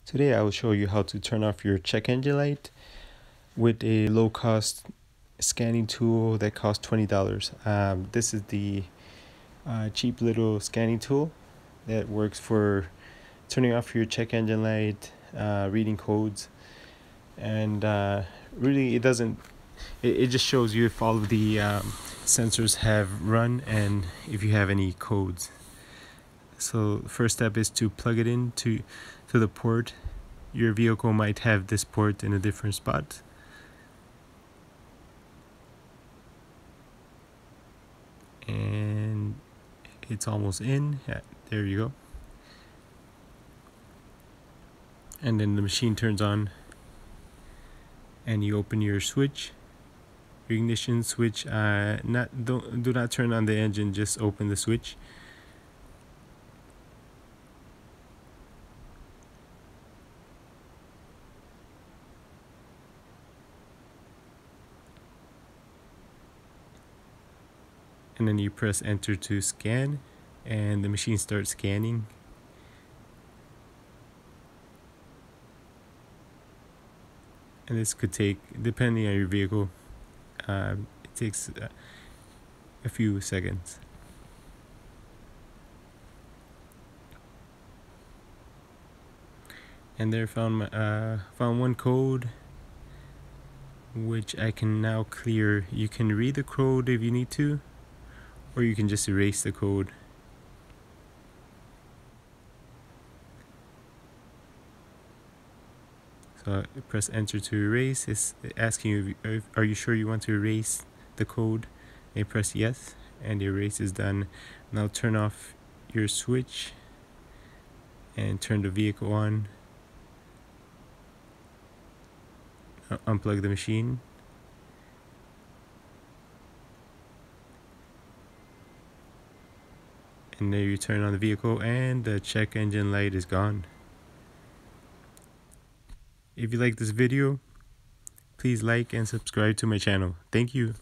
Today I will show you how to turn off your check engine light with a low-cost scanning tool that costs $20. This is the cheap little scanning tool that works for turning off your check engine light, reading codes, and really it just shows you if all of the sensors have run and if you have any codes. So the first step is to plug it in to the port. Your vehicle might have this port in a different spot. And it's almost in. Yeah, there you go. And then the machine turns on and you open your switch, your ignition switch. Do not turn on the engine, just open the switch. And then you press enter to scan and the machine starts scanning. And this could take, depending on your vehicle, it takes a few seconds. And there found one code which I can now clear. You can read the code if you need to, or you can just erase the code. So press enter to erase. It's asking you, are you sure you want to erase the code? And you press yes, and the erase is done. Now turn off your switch and turn the vehicle on. Now unplug the machine. And there you turn on the vehicle and the check engine light is gone. If you like this video, please like and subscribe to my channel. Thank you.